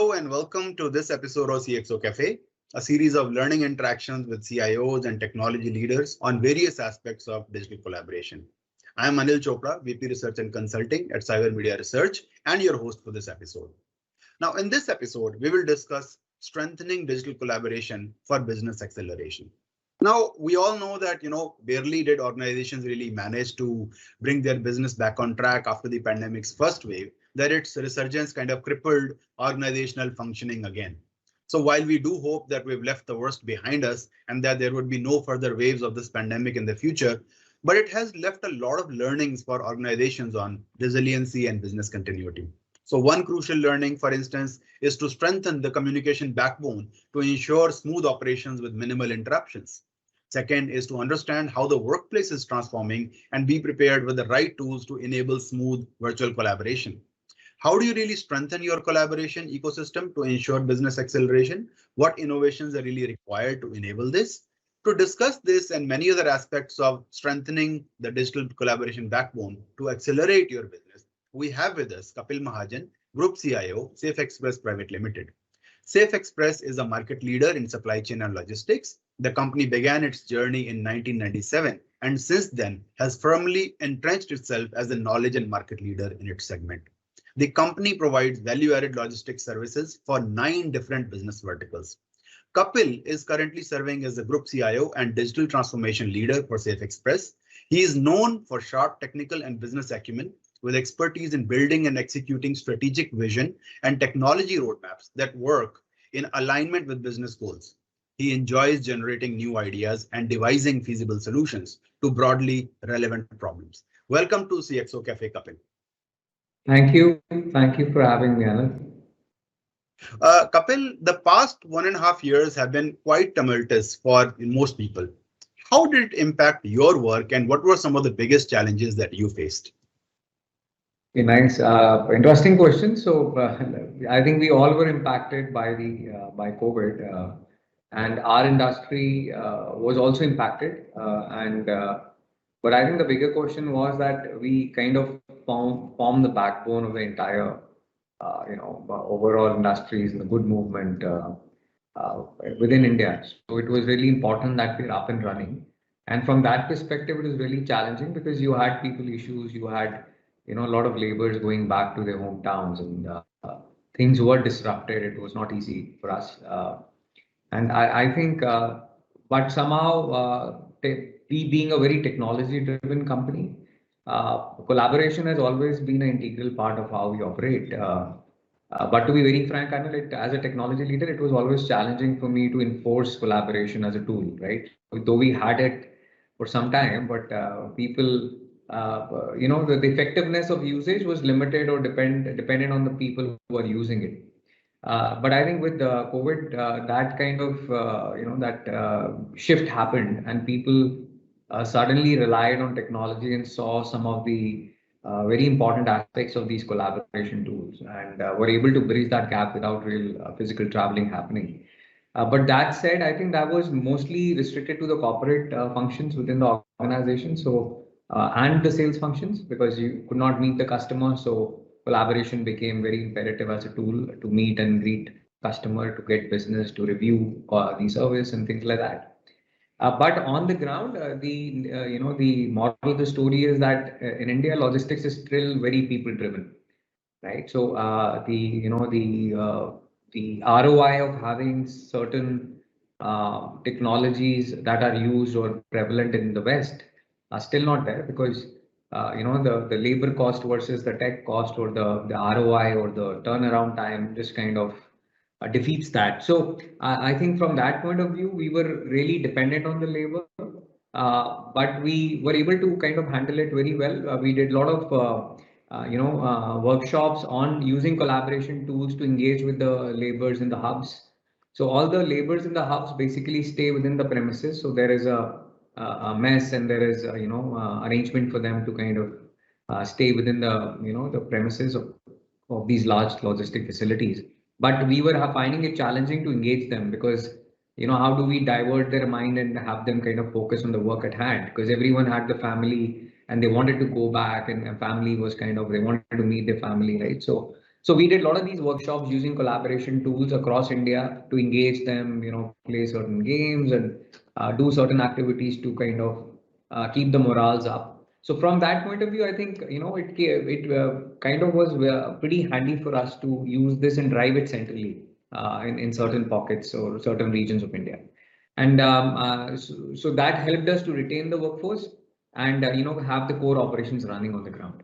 Hello and welcome to this episode of CXO Cafe, a series of learning interactions with CIOs and technology leaders on various aspects of digital collaboration. I am Anil Chopra, VP Research and Consulting at Cyber Media Research, and your host for this episode. Now, in this episode, we will discuss strengthening digital collaboration for business acceleration. Now, we all know that, barely did organizations really manage to bring their business back on track after the pandemic's first wave, that its resurgence kind of crippled organizational functioning again. So while we do hope that we've left the worst behind us and that there would be no further waves of this pandemic in the future, but it has left a lot of learnings for organizations on resiliency and business continuity. So one crucial learning, for instance, is to strengthen the communication backbone to ensure smooth operations with minimal interruptions. Second is to understand how the workplace is transforming and be prepared with the right tools to enable smooth virtual collaboration. How do you really strengthen your collaboration ecosystem to ensure business acceleration? What innovations are really required to enable this? To discuss this and many other aspects of strengthening the digital collaboration backbone to accelerate your business, we have with us Kapil Mahajan, Group CIO, Safe Express Private Limited. Safe Express is a market leader in supply chain and logistics. The company began its journey in 1997 and since then has firmly entrenched itself as a knowledge and market leader in its segment. The company provides value-added logistics services for 9 different business verticals. Kapil is currently serving as the Group CIO and Digital Transformation Leader for Safe Express. He is known for sharp technical and business acumen with expertise in building and executing strategic vision and technology roadmaps that work in alignment with business goals. He enjoys generating new ideas and devising feasible solutions to broadly relevant problems. Welcome to CXO Cafe, Kapil. Thank you. Thank you for having me, Anil. Kapil, the past 1.5 years have been quite tumultuous for most people. How did it impact your work and what were some of the biggest challenges that you faced? Okay, nice, interesting question. So I think we all were impacted by by COVID, and our industry was also impacted. But I think the bigger question was that we kind of form the backbone of the entire, overall industries and the good movement within India. So it was really important that we're up and running. And from that perspective, it was really challenging because you had people issues, you had a lot of laborers going back to their hometowns, and things were disrupted. It was not easy for us. And I think, but somehow, we being a very technology-driven company, collaboration has always been an integral part of how we operate. But to be very frank, Anil, as a technology leader, it was always challenging for me to enforce collaboration as a tool, right? Though we had it for some time, but people, the effectiveness of usage was limited or dependent on the people who are using it. But I think with COVID, that kind of, shift happened and people suddenly relied on technology and saw some of the very important aspects of these collaboration tools and were able to bridge that gap without real physical traveling happening. But that said, I think that was mostly restricted to the corporate functions within the organization. So and the sales functions, because you could not meet the customer. So collaboration became very imperative as a tool to meet and greet customer, to get business, to review the service and things like that. But on the ground, the moral of the story is that in India, logistics is still very people driven, right? So the ROI of having certain technologies that are used or prevalent in the West are still not there because the labor cost versus the tech cost or the ROI or the turnaround time just kind of defeats that. So I think from that point of view, we were really dependent on the labor, but we were able to kind of handle it very well. We did a lot of workshops on using collaboration tools to engage with the laborers in the hubs. So all the laborers in the hubs basically stay within the premises. So there is a mess and there is arrangement for them to kind of stay within the premises of these large logistic facilities. But we were finding it challenging to engage them because how do we divert their mind and have them kind of focus on the work at hand, because everyone had the family and they wanted to go back, and family was kind of, they wanted to meet their family, right? So So we did a lot of these workshops using collaboration tools across India to engage them, play certain games and do certain activities to kind of keep the morals up. So from that point of view, I think, it kind of was pretty handy for us to use this and drive it centrally in certain pockets or certain regions of India. And so that helped us to retain the workforce and, have the core operations running on the ground.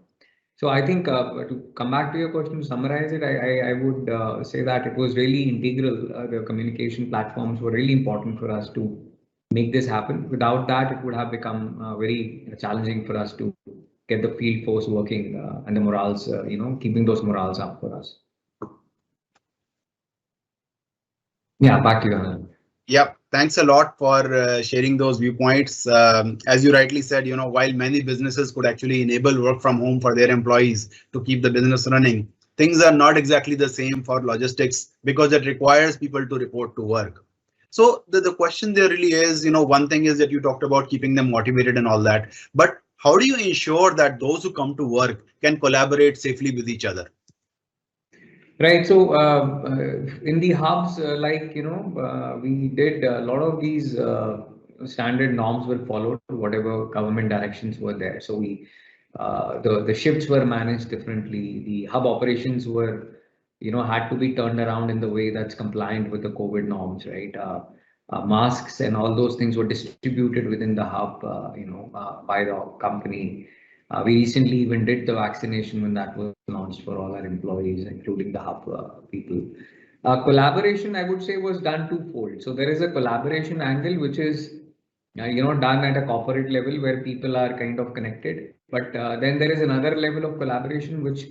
So I think to come back to your question, to summarize it, I would say that it was really integral. The communication platforms were really important for us to make this happen. Without that, it would have become very challenging for us to get the field force working and the morals, keeping those morals up for us. Yeah, back to you, Anand. Yep. Thanks a lot for sharing those viewpoints. As you rightly said, while many businesses could actually enable work from home for their employees to keep the business running, things are not exactly the same for logistics because it requires people to report to work. So the question there really is, one thing is that you talked about keeping them motivated and all that, but how do you ensure that those who come to work can collaborate safely with each other? Right. So in the hubs, we did a lot of these standard norms were followed, whatever government directions were there. So the shifts were managed differently. The hub operations were, had to be turned around in the way that's compliant with the COVID norms, right? Masks and all those things were distributed within the hub, by the company. We recently even did the vaccination when that was launched for all our employees, including the hub people. Collaboration, I would say, was done twofold. So there is a collaboration angle, which is, done at a corporate level where people are kind of connected. But then there is another level of collaboration which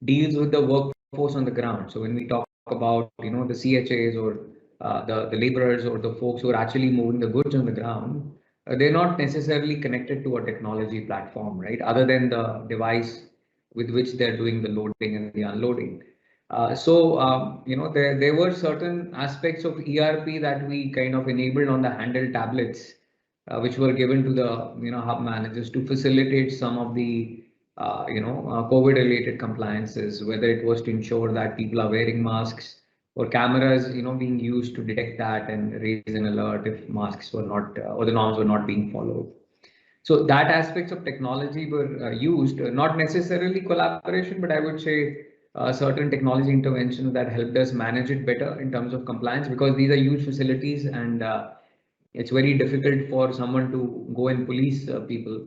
deals with the workforce on the ground. So when we talk about, the CHAs or the laborers or the folks who are actually moving the goods on the ground, they're not necessarily connected to a technology platform, right? Other than the device with which they're doing the loading and the unloading. There were certain aspects of ERP that we kind of enabled on the handheld tablets, which were given to the hub managers to facilitate some of the COVID-related compliances, whether it was to ensure that people are wearing masks or cameras, being used to detect that and raise an alert if masks were not or the norms were not being followed. So that aspects of technology were used, not necessarily collaboration, but I would say certain technology interventions that helped us manage it better in terms of compliance, because these are huge facilities and it's very difficult for someone to go and police people.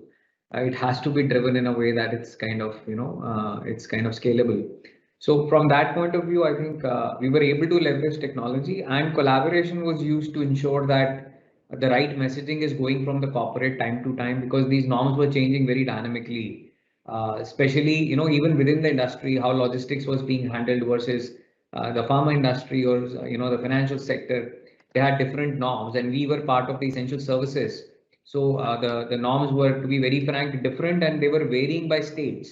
It has to be driven in a way that it's kind of, it's kind of scalable. So from that point of view, I think we were able to leverage technology, and collaboration was used to ensure that the right messaging is going from the corporate time to time, because these norms were changing very dynamically, especially, even within the industry, how logistics was being handled versus the pharma industry or, the financial sector. They had different norms, and we were part of the essential services. So the norms were, to be very frank, different, and they were varying by states.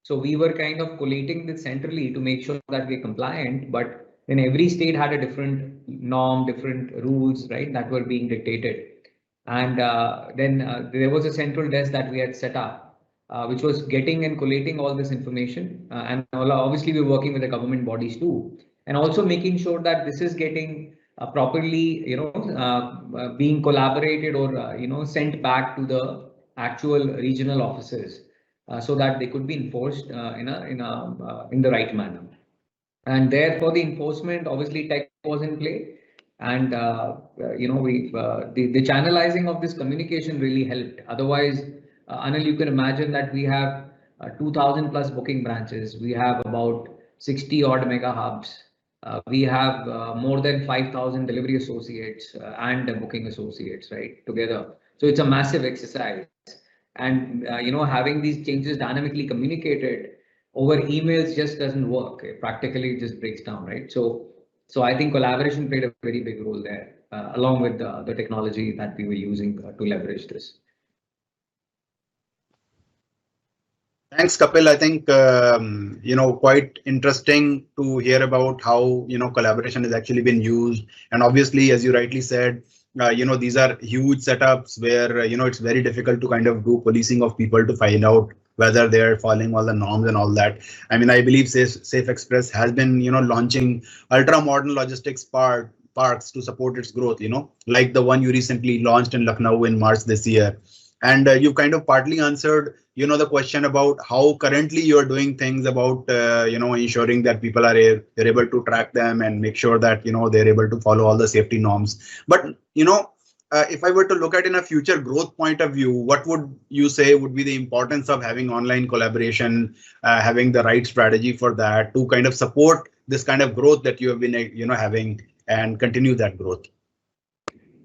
So we were kind of collating this centrally to make sure that we're compliant, but then every state had a different norm, different rules, right, that were being dictated. And then there was a central desk that we had set up, which was getting and collating all this information. And obviously we're working with the government bodies too, and also making sure that this is getting properly, being collaborated or, sent back to the actual regional offices. So that they could be enforced in the right manner. And therefore, the enforcement, obviously, tech was in play, and the channelizing of this communication really helped. Otherwise, Anil, you can imagine that we have 2,000 plus booking branches. We have about 60 odd mega hubs. We have more than 5,000 delivery associates and booking associates, right, together. So it's a massive exercise. And having these changes dynamically communicated over emails just doesn't work. Practically, it just breaks down, right? So I think collaboration played a very big role there, along with the technology that we were using to leverage this. Thanks, Kapil. I think quite interesting to hear about how collaboration has actually been used, and obviously, as you rightly said, these are huge setups where it's very difficult to kind of do policing of people to find out whether they are following all the norms and all that. I mean, I believe Safe Express has been, launching ultra modern logistics parks to support its growth, like the one you recently launched in Lucknow in March this year. And you've kind of partly answered, the question about how currently you're doing things about, ensuring that people they're able to track them and make sure that, they're able to follow all the safety norms. But, if I were to look at in a future growth point of view, what would you say would be the importance of having online collaboration, having the right strategy for that to kind of support this kind of growth that you have been, having and continue that growth?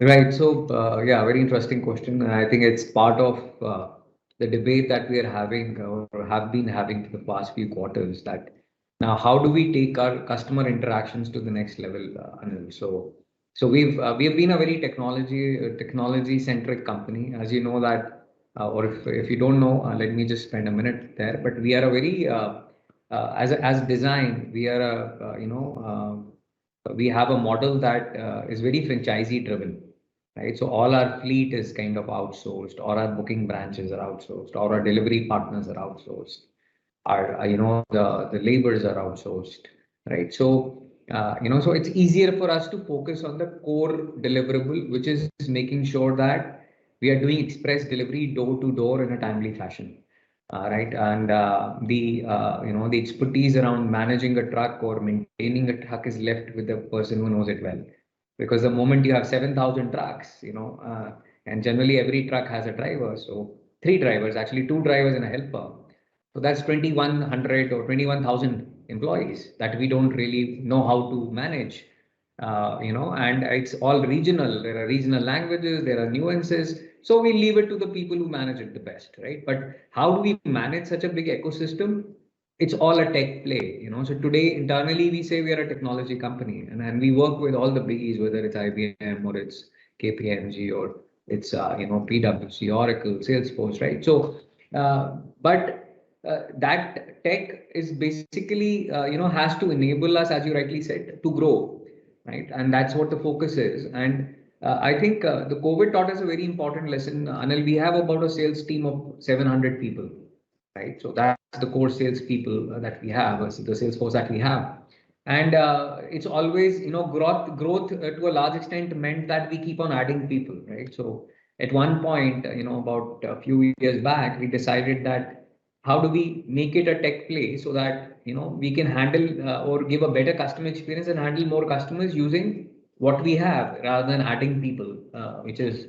Right. So, yeah, very interesting question. And I think it's part of the debate that we are having or have been having for the past few quarters, that now how do we take our customer interactions to the next level, Anil? So we've been a very technology centric company, as you know that, or if you don't know, let me just spend a minute there. But we are a very as design, we are we have a model that is very franchisee driven, right? So all our fleet is kind of outsourced, or our booking branches are outsourced, or our delivery partners are outsourced. Our the laborers are outsourced, right? So so it's easier for us to focus on the core deliverable, which is making sure that we are doing express delivery door to door in a timely fashion. Right, and the expertise around managing a truck or maintaining a truck is left with the person who knows it well, because the moment you have 7,000 trucks, and generally every truck has a driver, so 3 drivers, actually 2 drivers and a helper, so that's 2,100 or 21,000 employees that we don't really know how to manage. And it's all regional. There are regional languages, there are nuances. So we leave it to the people who manage it the best, right? But how do we manage such a big ecosystem? It's all a tech play, So today internally we say we are a technology company, and we work with all the biggies, whether it's IBM or it's KPMG or it's PwC, Oracle, Salesforce, right? So, that tech is basically has to enable us, as you rightly said, to grow, right? And that's what the focus is. And I think the COVID taught us a very important lesson. Anil, we have about a sales team of 700 people, right? So that's the core sales people that we have, the sales force that we have. And it's always, growth to a large extent meant that we keep on adding people, right? So at one point, about a few years back, we decided that how do we make it a tech play so that, we can handle or give a better customer experience and handle more customers using what we have rather than adding people, which is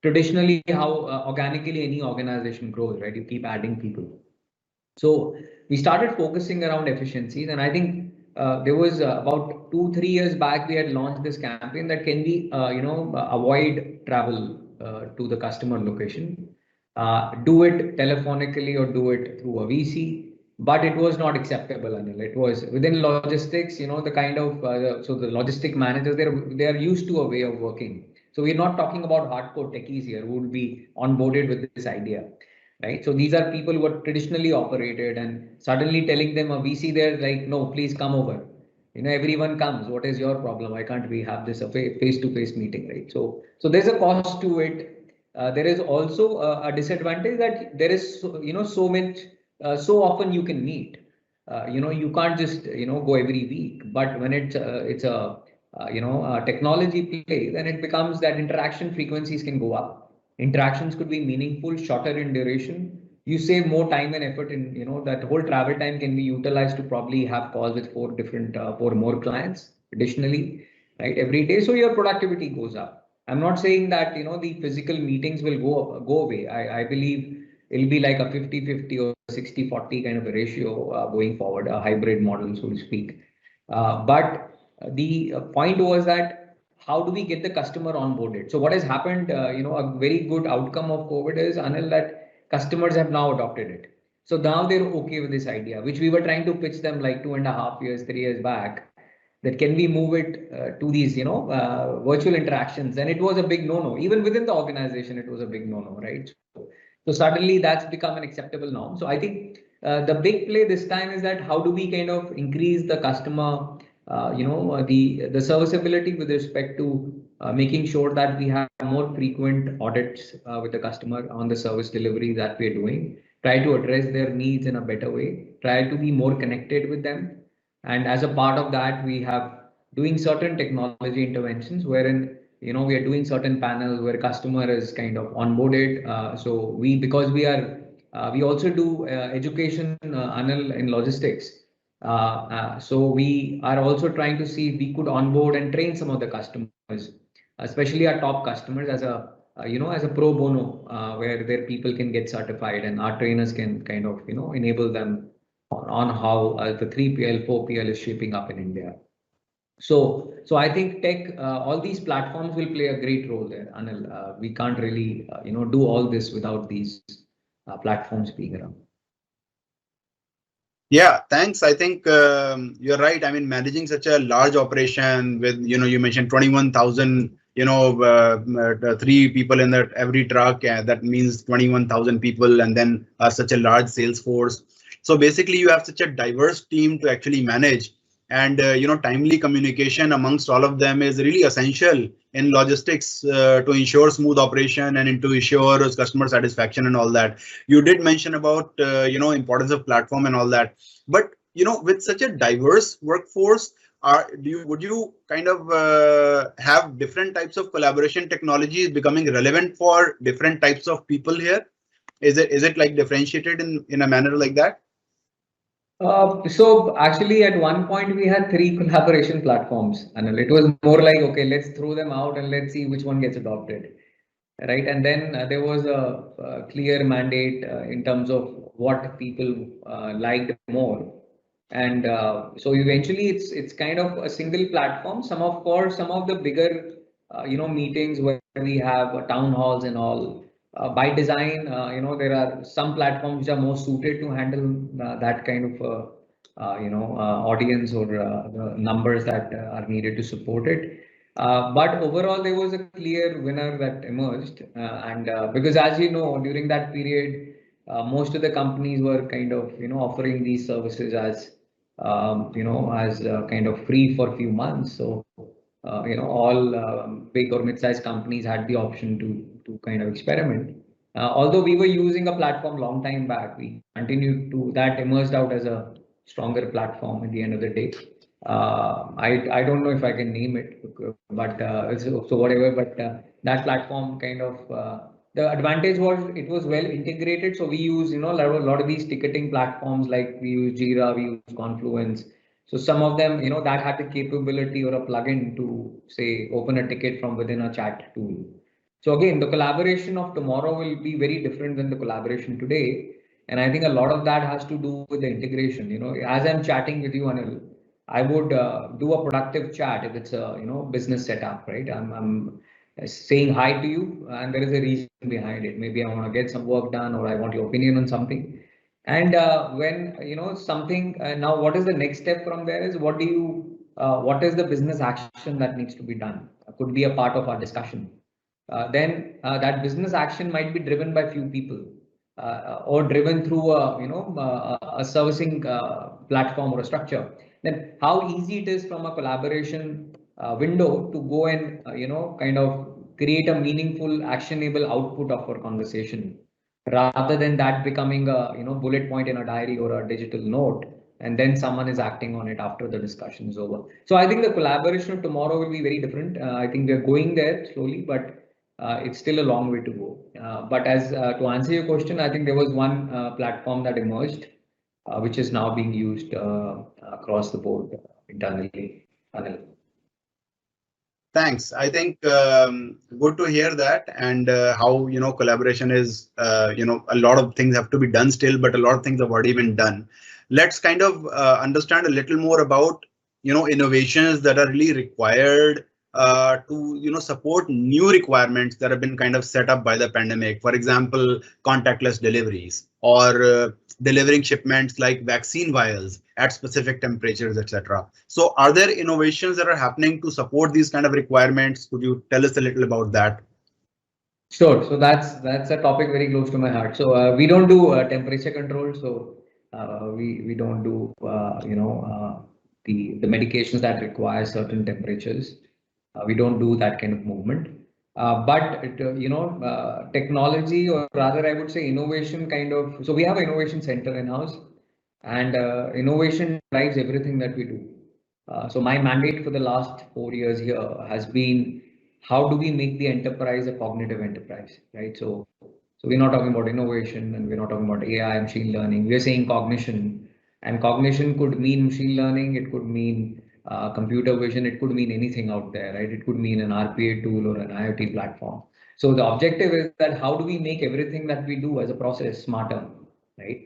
traditionally how organically any organization grows, right? You keep adding people. So we started focusing around efficiencies, and I think there was about 2-3 years back we had launched this campaign that can we avoid travel to the customer location, do it telephonically or do it through a VC. But it was not acceptable, Anil. It was within logistics, the kind of so the logistic managers, they are used to a way of working. So we're not talking about hardcore techies here who would be onboarded with this idea, right? So these are people who are traditionally operated, and suddenly telling them a VC, they're like, no, please come over. Everyone comes. What is your problem? Why can't we have this a face-to-face meeting, right? So there's a cost to it. There is also a disadvantage that there is, so much, so often you can meet. You can't just, go every week. But when it's a technology play, then it becomes that interaction frequencies can go up. Interactions could be meaningful, shorter in duration. You save more time and effort in, that whole travel time can be utilized to probably have calls with 4 more clients additionally, right? Every day. So your productivity goes up. I'm not saying that, the physical meetings will go away. I believe it'll be like a 50-50 or 60-40 kind of a ratio going forward, a hybrid model, so to speak. But the point was that how do we get the customer onboarded? So what has happened, a very good outcome of COVID is, Anil, that customers have now adopted it. So now they're okay with this idea, which we were trying to pitch them like 2.5 years, 3 years back, that can we move it to these, virtual interactions? And it was a big no-no. Even within the organization, it was a big no-no, right? So suddenly that's become an acceptable norm. So I think the big play this time is that how do we kind of increase the customer the serviceability with respect to making sure that we have more frequent audits with the customer on the service delivery that we're doing. try to address their needs in a better way, try to be more connected with them. And as a part of that, we have doing certain technology interventions wherein we are doing certain panels where customer is kind of onboarded. So because we also do education, Anil, in logistics. So we are also trying to see if we could onboard and train some of the customers, especially our top customers, as a as a pro bono, where their people can get certified and our trainers can kind of enable them on how the 3PL, 4PL is shaping up in India. So I think tech, all these platforms will play a great role there, Anil. We can't really do all this without these platforms being around. Yeah, thanks. I think you're right. I mean, managing such a large operation with, you mentioned 21,000, 3 people in that every truck, that means 21,000 people, and then such a large sales force. So basically, you have such a diverse team to actually manage. And, timely communication amongst all of them is really essential in logistics to ensure smooth operation and to ensure customer satisfaction and all that. You did mention about, importance of platform and all that. But, with such a diverse workforce, would you kind of have different types of collaboration technologies becoming relevant for different types of people here? Is it like differentiated in a manner like that? So actually, at one point we had 3 collaboration platforms, and it was more like, okay, let's throw them out and let's see which one gets adopted, right? And then there was a clear mandate in terms of what people liked more, and so eventually it's kind of a single platform. Some of the bigger meetings where we have town halls and all. By design, there are some platforms which are more suited to handle that kind of audience or the numbers that are needed to support it. But overall, there was a clear winner that emerged, and because as you know, during that period, most of the companies were kind of offering these services as as kind of free for a few months. So all big or mid-sized companies had the option to kind of experiment. Although we were using a platform long time back, we continued to that emerged out as a stronger platform at the end of the day. I don't know if I can name it, but so whatever. But that platform kind of the advantage was it was well integrated. So we use a lot of these ticketing platforms, like we use Jira, we use Confluence. So some of them, that had the capability or a plugin to say open a ticket from within a chat tool. So again, the collaboration of tomorrow will be very different than the collaboration today. And I think a lot of that has to do with the integration. As I'm chatting with you, Anil, I would do a productive chat if it's a business setup, right? I'm saying hi to you, and there is a reason behind it. Maybe I want to get some work done, or I want your opinion on something. And when something now, what is the next step from there? Is what is the business action that needs to be done? Could be a part of our discussion. Then that business action might be driven by few people, or driven through a servicing platform or a structure. Then how easy it is from a collaboration window to go and kind of create a meaningful, actionable output of our conversation, rather than that becoming a bullet point in a diary or a digital note, and then someone is acting on it after the discussion is over. So I think the collaboration of tomorrow will be very different. I think we are going there slowly, but it's still a long way to go. But as to answer your question, I think there was one platform that emerged, which is now being used across the board internally. Anil. Thanks. I think good to hear that, and how collaboration is a lot of things have to be done still, but a lot of things have already been done. Let's kind of understand a little more about innovations that are really required to support new requirements that have been kind of set up by the pandemic. For example, contactless deliveries, or delivering shipments like vaccine vials at specific temperatures, etc. So are there innovations that are happening to support these kind of requirements? Could you tell us a little about that? Sure. So that's a topic very close to my heart. So we don't do temperature control. So we don't do the medications that require certain temperatures. We don't do that kind of movement. But technology, or rather I would say innovation kind of, so we have an innovation center in-house, and innovation drives everything that we do. So my mandate for the last 4 years here has been, how do we make the enterprise a cognitive enterprise, right? So we're not talking about innovation, and we're not talking about AI, machine learning. We're saying cognition, and cognition could mean machine learning. It could mean computer vision. It could mean anything out there, right? It could mean an RPA tool or an IoT platform. So the objective is that how do we make everything that we do as a process smarter, right?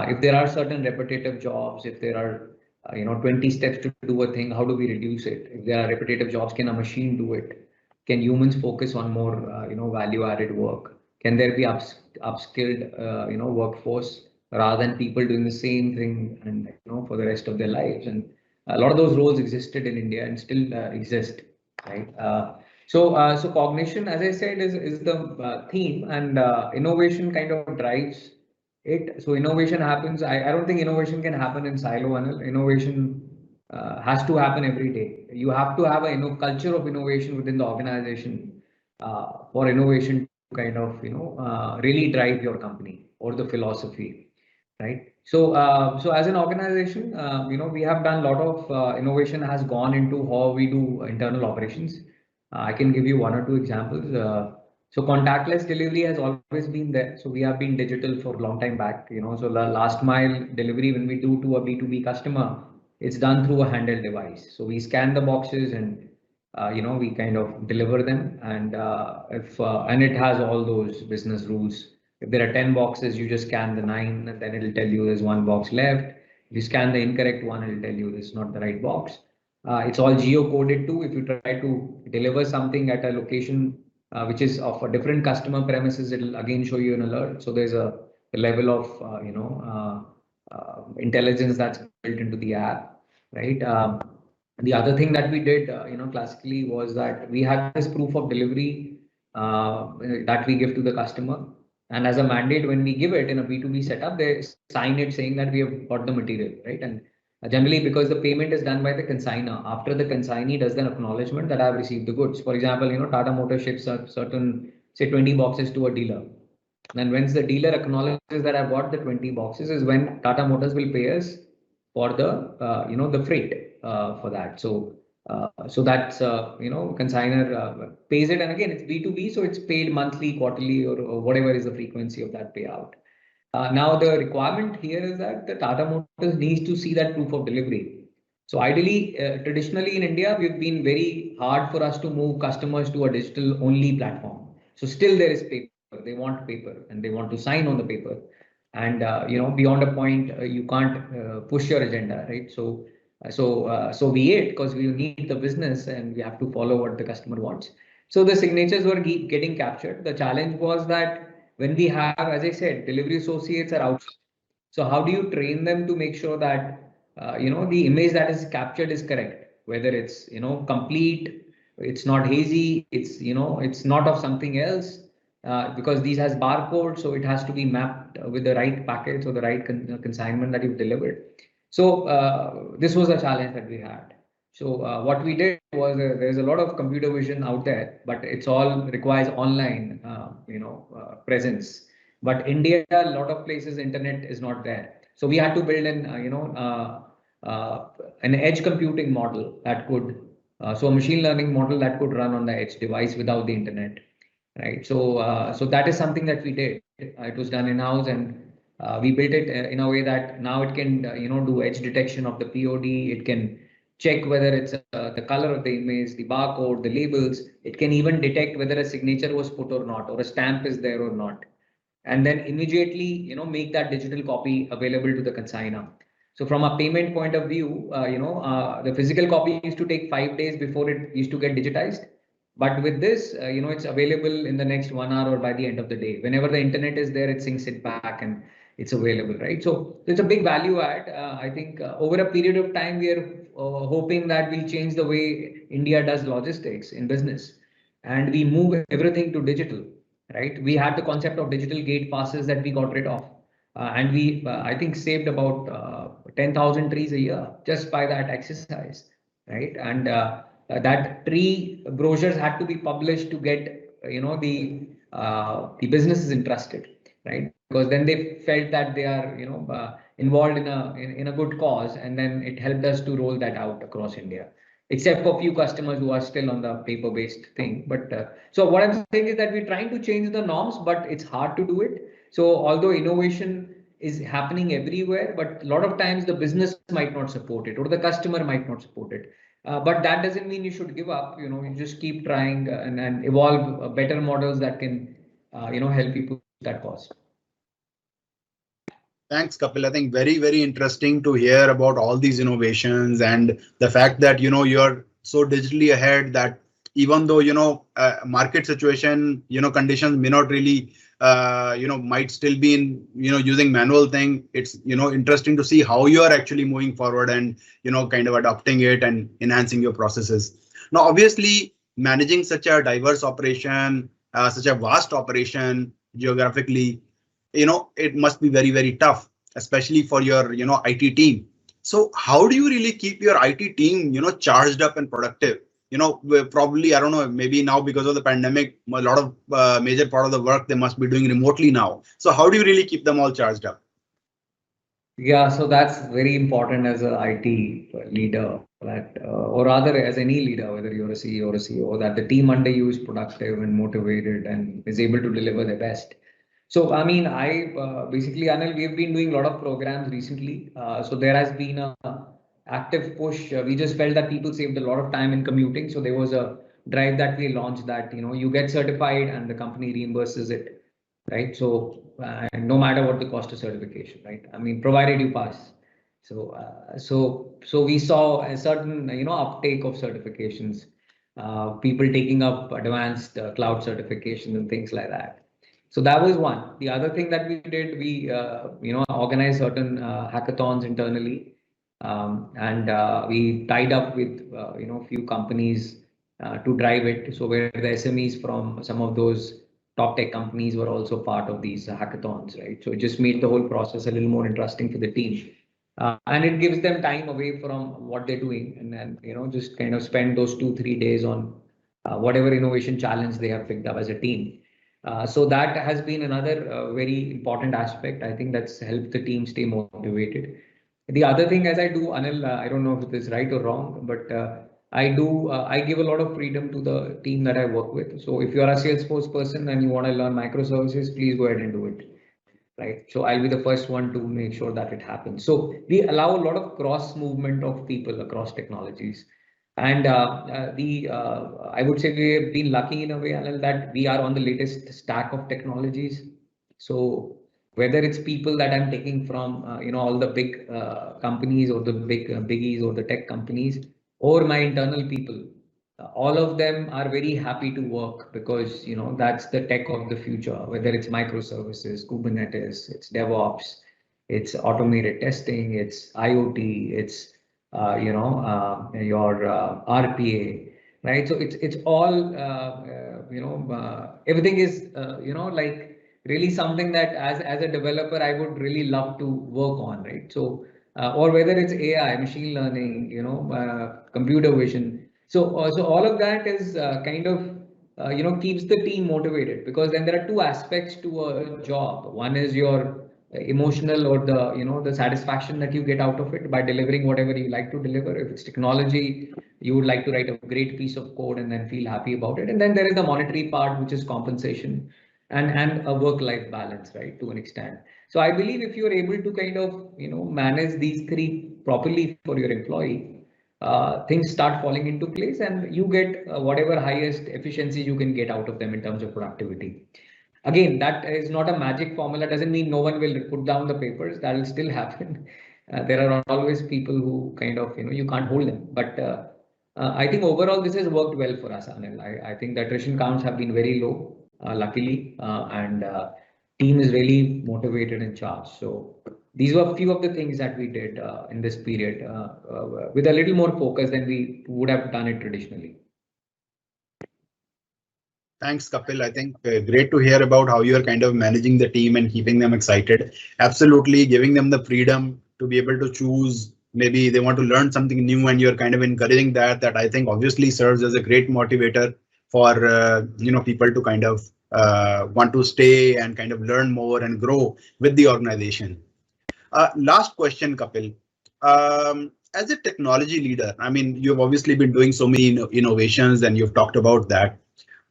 If there are certain repetitive jobs, if there are 20 steps to do a thing, how do we reduce it? If there are repetitive jobs, can a machine do it? Can humans focus on more value added work? Can there be upskilled workforce rather than people doing the same thing and for the rest of their lives? And a lot of those roles existed in India and still exist, right? So cognition, as I said, is the theme, and innovation kind of drives it. So innovation happens. I don't think innovation can happen in silo, Anil. Innovation has to happen every day. You have to have a culture of innovation within the organization for innovation to kind of really drive your company or the philosophy, right? So as an organization, we have done a lot of innovation has gone into how we do internal operations. I can give you one or two examples. So contactless delivery has always been there. So we have been digital for a long time back. So the last mile delivery, when we do to a B2B customer, it's done through a handheld device. So we scan the boxes and we kind of deliver them, and and it has all those business rules. If there are 10 boxes, you just scan the 9, and then it'll tell you there's 1 box left. If you scan the incorrect one, it'll tell you this is not the right box. It's all geo-coded too. If you try to deliver something at a location which is of a different customer premises, it'll again show you an alert. So there's a level of intelligence that's built into the app, right? The other thing that we did, classically, was that we had this proof of delivery that we give to the customer. And as a mandate, when we give it in a B2B setup, they sign it saying that we have got the material, right? And generally, because the payment is done by the consignor, after the consignee does an acknowledgement that I've received the goods. For example, Tata Motors ships a certain, say, 20 boxes to a dealer. And once the dealer acknowledges that I've got the 20 boxes, is when Tata Motors will pay us for the the freight for that. So that's consignor pays it, and again it's B2B, so it's paid monthly, quarterly, or whatever is the frequency of that payout. Now the requirement here is that the Tata Motors needs to see that proof of delivery. So ideally, traditionally in India, we've been very hard for us to move customers to a digital only platform. So still there is paper. They want paper and they want to sign on the paper. And beyond a point, you can't push your agenda, right? So be it, because we need the business and we have to follow what the customer wants. So the signatures were getting captured. The challenge was that when we have, as I said, delivery associates are out. So how do you train them to make sure that the image that is captured is correct, whether it's complete, it's not hazy, it's not of something else, because these has barcode, so it has to be mapped with the right package or the right consignment that you've delivered. So this was a challenge that we had. So what we did was, there's a lot of computer vision out there, but it's all requires online presence. But India, a lot of places, internet is not there. So we had to build an edge computing model that could, so a machine learning model that could run on the edge device without the internet, right? So that is something that we did. It was done in-house, and we built it in a way that now it can, do edge detection of the POD. It can check whether it's the color of the image, the barcode, the labels. It can even detect whether a signature was put or not, or a stamp is there or not, and then immediately make that digital copy available to the consignor. So from a payment point of view, the physical copy used to take 5 days before it used to get digitized. But with this, it's available in the next 1 hour or by the end of the day. Whenever the internet is there, it syncs it back and it's available, right? So it's a big value add. I think over a period of time, we are hoping that we'll change the way India does logistics in business, and we move everything to digital, right? We had the concept of digital gate passes that we got rid of. And we, I think, saved about 10,000 trees a year just by that exercise, right? And that tree brochures had to be published to get the business is interested, right? Because then they felt that they are involved in a good cause, and then it helped us to roll that out across India. Except for a few customers who are still on the paper-based thing. But so what I'm saying is that we're trying to change the norms, but it's hard to do it. So although innovation is happening everywhere, but a lot of times the business might not support it or the customer might not support it. But that doesn't mean you should give up. You just keep trying and evolve better models that can help people with that cause. Thanks, Kapil. I think very interesting to hear about all these innovations and the fact that you're so digitally ahead that even though market situation conditions may not really might still be in using manual thing. It's interesting to see how you are actually moving forward and kind of adopting it and enhancing your processes. Now, obviously, managing such a diverse operation, such a vast operation geographically, it must be very tough, especially for your IT team. So how do you really keep your IT team charged up and productive? Probably, I don't know, maybe now because of the pandemic, a lot of major part of the work they must be doing remotely now. So how do you really keep them all charged up? Yeah, so that's very important as an IT leader, that or rather as any leader, whether you're a CEO or a CEO, that the team under you is productive and motivated and is able to deliver their best. So I mean, basically, Anil, we've been doing a lot of programs recently. So there has been a active push. We just felt that people saved a lot of time in commuting. So there was a drive that we launched that you get certified and the company reimburses it, right? So no matter what the cost of certification, right? I mean, provided you pass. So we saw a certain uptake of certifications, people taking up advanced cloud certifications and things like that. So that was one. The other thing that we did, we organized certain hackathons internally, and we tied up with a few companies to drive it. So where the SMEs from some of those top tech companies were also part of these hackathons, right? So it just made the whole process a little more interesting for the team. And it gives them time away from what they're doing, and then just kind of spend those 2-3 days on whatever innovation challenge they have picked up as a team. So that has been another very important aspect. I think that's helped the team stay motivated. The other thing, as I do, Anil, I don't know if it is right or wrong, but I give a lot of freedom to the team that I work with. So if you are a Salesforce person and you want to learn microservices, please go ahead and do it. Right. So I'll be the first one to make sure that it happens. So we allow a lot of cross movement of people across technologies. And I would say we have been lucky in a way, Anil, that we are on the latest stack of technologies. So whether it's people that I'm taking from all the big companies or the big biggies or the tech companies, or my internal people, all of them are very happy to work because that's the tech of the future. Whether it's microservices, Kubernetes, it's DevOps, it's automated testing, it's IoT, it's your RPA, right? So it's all everything is like really something that as a developer I would really love to work on, right? So or whether it's AI, machine learning, computer vision. So all of that is kind of keeps the team motivated, because then there are two aspects to a job. One is your emotional or the satisfaction that you get out of it by delivering whatever you like to deliver. If it's technology, you would like to write a great piece of code and then feel happy about it. And then there is the monetary part, which is compensation and a work-life balance, right, to an extent. So I believe if you're able to kind of manage these three properly for your employee, things start falling into place and you get whatever highest efficiency you can get out of them in terms of productivity. Again, that is not a magic formula. Doesn't mean no one will put down the papers. That will still happen. There are always people who kind of you can't hold them. But I think overall this has worked well for us, Anil. I think the attrition counts have been very low, luckily, and team is really motivated and charged. So these were a few of the things that we did in this period with a little more focus than we would have done it traditionally. Thanks, Kapil. I think great to hear about how you are kind of managing the team and keeping them excited. Absolutely, giving them the freedom to be able to choose. Maybe they want to learn something new and you're kind of encouraging that. That I think obviously serves as a great motivator for people to kind of want to stay and kind of learn more and grow with the organization. Last question, Kapil. As a technology leader, I mean, you've obviously been doing so many innovations and you've talked about that.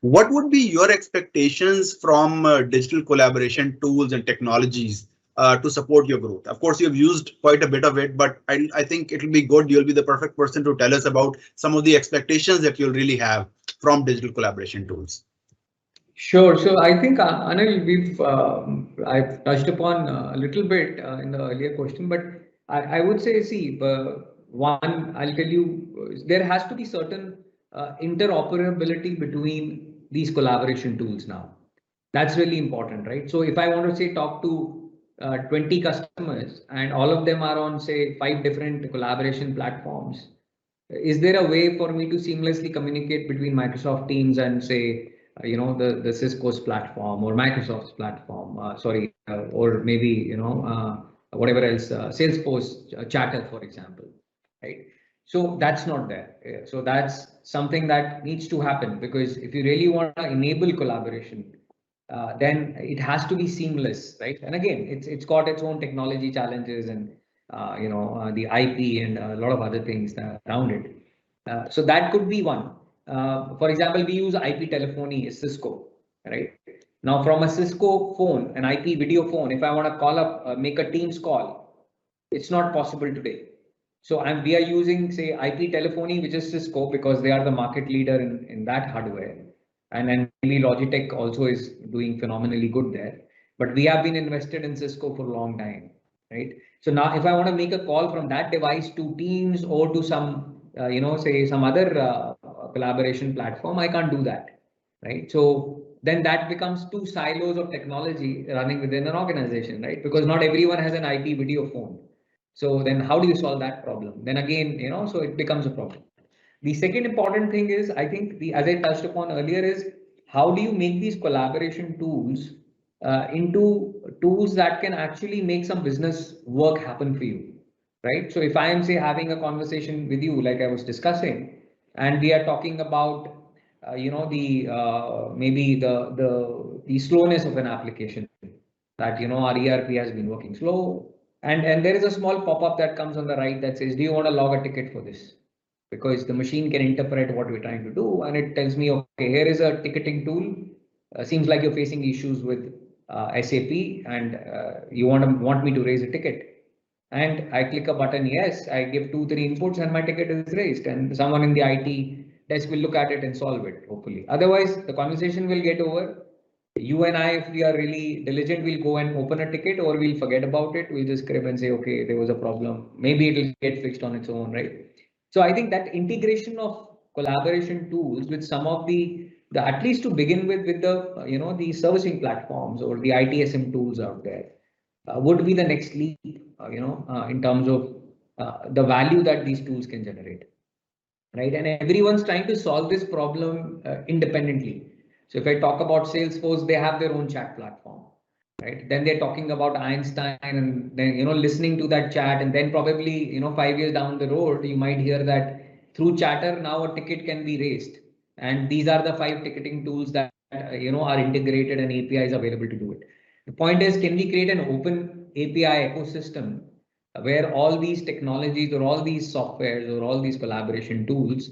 What would be your expectations from digital collaboration tools and technologies to support your growth? Of course, you've used quite a bit of it, but I think it'll be good. You'll be the perfect person to tell us about some of the expectations that you'll really have from digital collaboration tools. Sure. So I think, Anil, I've touched upon a little bit in the earlier question, but I would say, see, one, I'll tell you, there has to be certain interoperability between these collaboration tools now. That's really important, right? So if I want to say talk to 20 customers and all of them are on, say, 5 different collaboration platforms, is there a way for me to seamlessly communicate between Microsoft Teams and say, the Cisco's platform or Microsoft's platform, or maybe, whatever else, Salesforce Chatter, for example, right? So that's not there. So that's something that needs to happen, because if you really want to enable collaboration, then it has to be seamless, right? And again, it's got its own technology challenges and the IP and a lot of other things around it. So that could be one. For example, we use IP telephony, Cisco, right? Now from a Cisco phone, an IP video phone, if I want to call up, make a Teams call, it's not possible today. So we are using, say, IP telephony, which is Cisco, because they are the market leader in that hardware. And then maybe Logitech also is doing phenomenally good there. But we have been invested in Cisco for a long time, right? So now if I want to make a call from that device to Teams or to some, say some other collaboration platform, I can't do that, right? So then that becomes 2 silos of technology running within an organization, right? Because not everyone has an IP video phone. So then how do you solve that problem? Then again, so it becomes a problem. The second important thing is, I think, as I touched upon earlier, is how do you make these collaboration tools into tools that can actually make some business work happen for you, right? So if I am, say, having a conversation with you, like I was discussing, and we are talking about, maybe the slowness of an application, that, our ERP has been working slow, and there is a small pop-up that comes on the right that says, do you want to log a ticket for this? Because the machine can interpret what we're trying to do, and it tells me, okay, here is a ticketing tool. Seems like you're facing issues with SAP, and you want me to raise a ticket. And I click a button, yes, I give 2-3 inputs, and my ticket is raised, and someone in the IT desk will look at it and solve it, hopefully. Otherwise, the conversation will get over. You and I, if we are really diligent, we'll go and open a ticket, or we'll forget about it. We'll just scribble and say, okay, there was a problem. Maybe it'll get fixed on its own, right? So I think that integration of collaboration tools with some of the at least to begin with the the servicing platforms or the ITSM tools out there would be the next leap, in terms of the value that these tools can generate, right? And everyone's trying to solve this problem independently. So if I talk about Salesforce, they have their own chat platform, right? Then they're talking about Einstein, and then listening to that chat, and then probably 5 years down the road you might hear that through Chatter now a ticket can be raised, and these are the 5 ticketing tools that are integrated and APIs available to do it. The point is, can we create an open API ecosystem where all these technologies or all these softwares or all these collaboration tools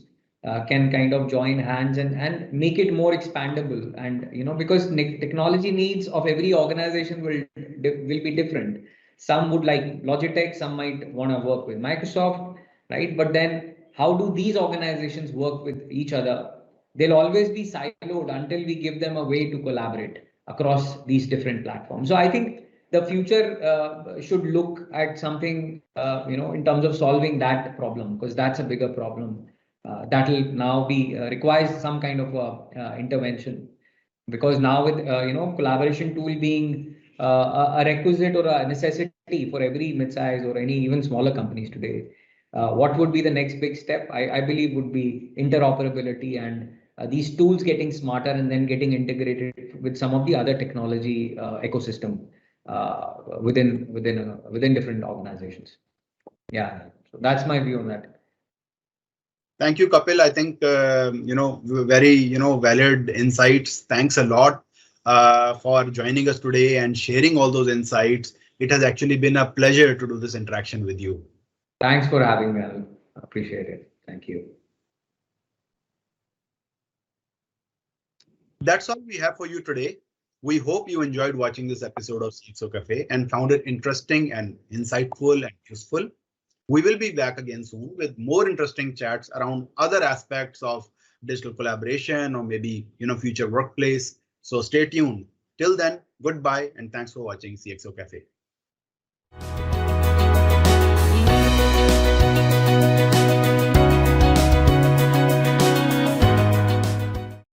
can kind of join hands and make it more expandable? And because technology needs of every organization will be different. Some would like Logitech, some might want to work with Microsoft, right? But then how do these organizations work with each other? They'll always be siloed until we give them a way to collaborate across these different platforms. So I think the future should look at something in terms of solving that problem, because that's a bigger problem that will now be requires some kind of intervention, because now with collaboration tool being a requisite or a necessity for every mid-size or any even smaller companies today, what would be the next big step? I believe would be interoperability, and these tools getting smarter and then getting integrated with some of the other technology ecosystem within different organizations. Yeah, so that's my view on that. Thank you, Kapil. I think, very, valid insights. Thanks a lot for joining us today and sharing all those insights. It has actually been a pleasure to do this interaction with you. Thanks for having me, Alan. Appreciate it. Thank you. That's all we have for you today. We hope you enjoyed watching this episode of CXO Cafe and found it interesting and insightful and useful. We will be back again soon with more interesting chats around other aspects of digital collaboration or maybe future workplace. So stay tuned. Till then, goodbye and thanks for watching CXO Cafe.